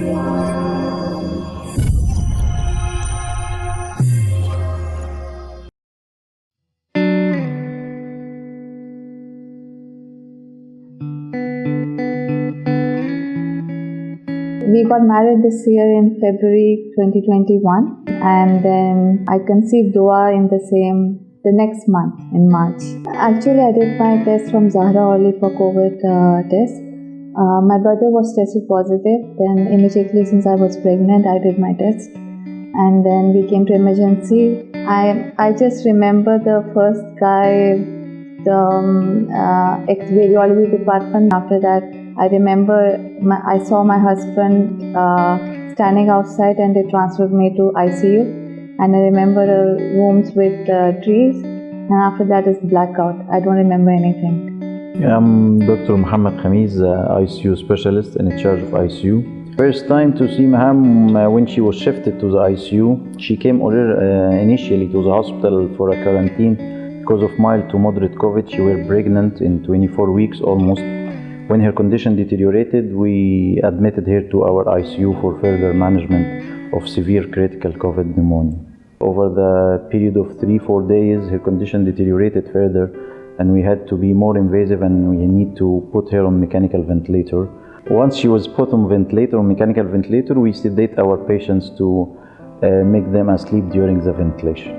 We got married this year in February 2021, and then I conceived Dua in the next month in March. Actually, I did my test from Zahra only for COVID test. My brother was tested positive. Then immediately, since I was pregnant, I did my test, and then we came to emergency. I just remember the first guy, the radiology department. After that, I remember I saw my husband standing outside, and they transferred me to ICU. And I remember rooms with trees, and after that is blackout. I don't remember anything. I'm Dr. Mohammed Khamis, ICU specialist in charge of ICU. First time to see Maham when she was shifted to the ICU. She came initially to the hospital for a quarantine because of mild to moderate COVID. She was pregnant in 24 weeks almost. When her condition deteriorated, we admitted her to our ICU for further management of severe critical COVID pneumonia. Over the period of 3-4 days, her condition deteriorated further, and we had to be more invasive, and we need to put her on mechanical ventilator. Once she was put on mechanical ventilator, we sedate our patients to make them asleep during the ventilation.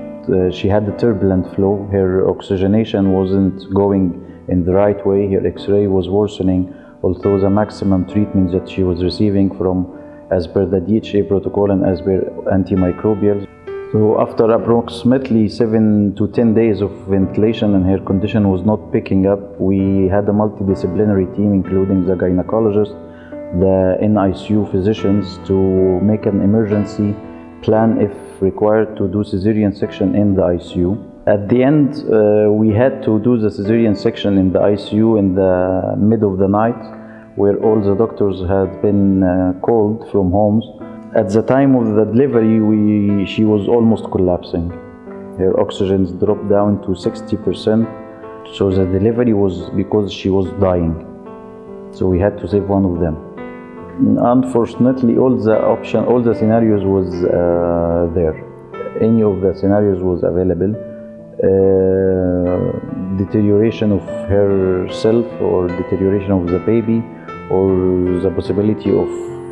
She had a turbulent flow. Her oxygenation wasn't going in the right way. Her X-ray was worsening, although the maximum treatment that she was receiving from as per the DHA protocol and as per antimicrobials. So after approximately 7 to 10 days of ventilation and her condition was not picking up, we had a multidisciplinary team including the gynecologist, the NICU physicians, to make an emergency plan if required to do cesarean section in the ICU. At the end, we had to do the cesarean section in the ICU in the mid of the night, where all the doctors had been called from homes. At the time of the delivery, she was almost collapsing. Her oxygens dropped down to 60%. So the delivery was because she was dying. So we had to save one of them. Unfortunately, all the scenarios was there. Any of the scenarios was available. Deterioration of herself or deterioration of the baby, or the possibility of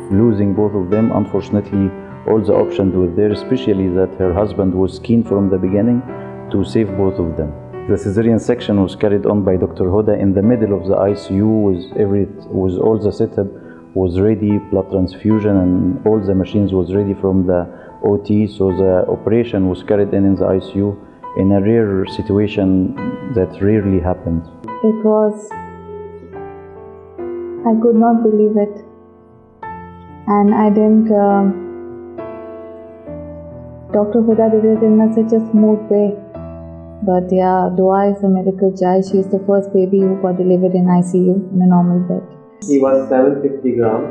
losing both of them. Unfortunately, all the options were there, especially that her husband was keen from the beginning to save both of them. The cesarean section was carried on by Dr. Huda in the middle of the ICU with all the setup was ready, blood transfusion and all the machines was ready from the OT, so the operation was carried in the ICU in a rare situation that rarely happened. I could not believe it, and I didn't, Dr. Huda did it in such a smooth way. But yeah, Dua is a miracle child. She is the first baby who got delivered in ICU in a normal bed. She was 750 grams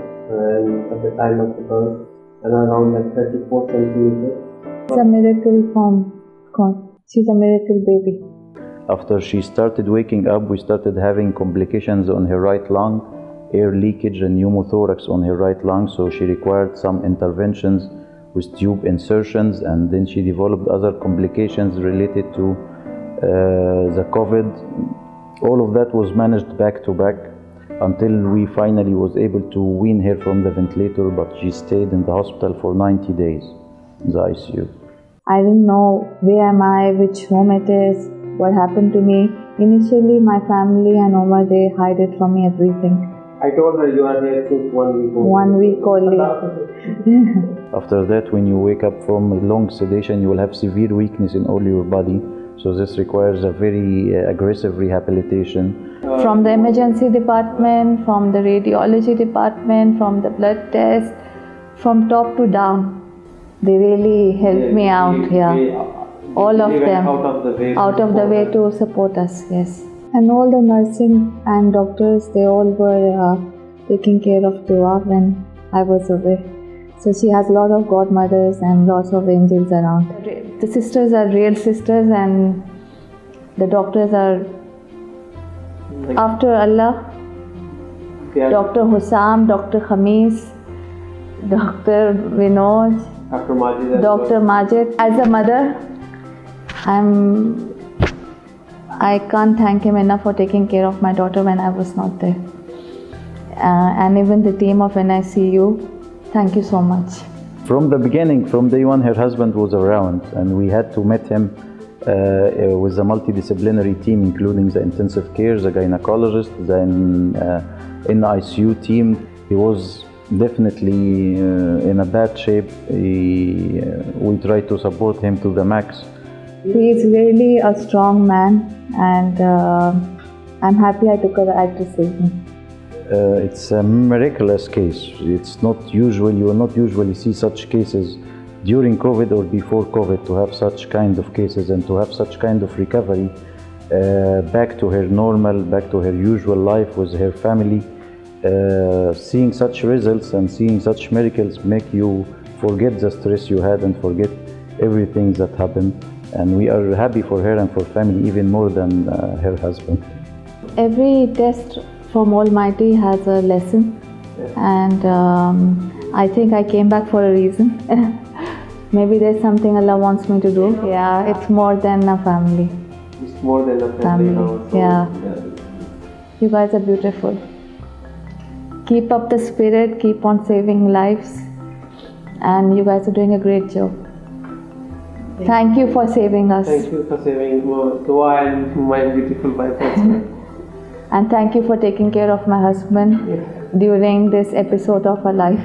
at the time of the birth, and around 34 centimeters. It's a miracle from God. She's a miracle baby. After she started waking up, we started having complications on her right lung, air leakage and pneumothorax on her right lung, so she required some interventions with tube insertions, and then she developed other complications related to the COVID. All of that was managed back to back until we finally was able to wean her from the ventilator, but she stayed in the hospital for 90 days in the ICU. I didn't know where am I, which home it is, what happened to me. Initially, my family and Umar, they hide it from me, everything. I told her you are here since 1 week only. 1 week only. After that, when you wake up from a long sedation, you will have severe weakness in all your body. So this requires a very aggressive rehabilitation. From the emergency department, from the radiology department, from the blood test, from top to down. They really helped me out here. All of them. Out of the way to support us, yes. And all the nursing and doctors, they all were taking care of Dua when I was away. So she has a lot of godmothers and lots of angels around. The sisters are real sisters, and the doctors are after Allah. Dr. Hussam, Dr. Khamis, Dr. Vinod, Dr. Majid as Dr. well. Majid. As a mother, I can't thank him enough for taking care of my daughter when I was not there. And even the team of NICU, thank you so much. From the beginning, from day one, her husband was around, and we had to meet him with a multidisciplinary team, including the intensive care, the gynecologist, the NICU team. He was definitely in a bad shape. We tried to support him to the max. He is really a strong man, and I'm happy I took a right decision. It's a miraculous case. It's not usual. You will not usually see such cases during COVID or before COVID, to have such kind of cases and to have such kind of recovery back to her normal, back to her usual life with her family. Seeing such results and seeing such miracles make you forget the stress you had and forget everything that happened. And we are happy for her and for family even more than her husband. Every test from Almighty has a lesson, and I think I came back for a reason. Maybe there's something Allah wants me to do. Yeah, it's more than a family. It's more than a family now. So, Yeah. You guys are beautiful. Keep up the spirit, keep on saving lives, and you guys are doing a great job. Thank you for saving us. Thank you for saving Dua and my beautiful wife as well. And thank you for taking care of my husband during this episode of our life.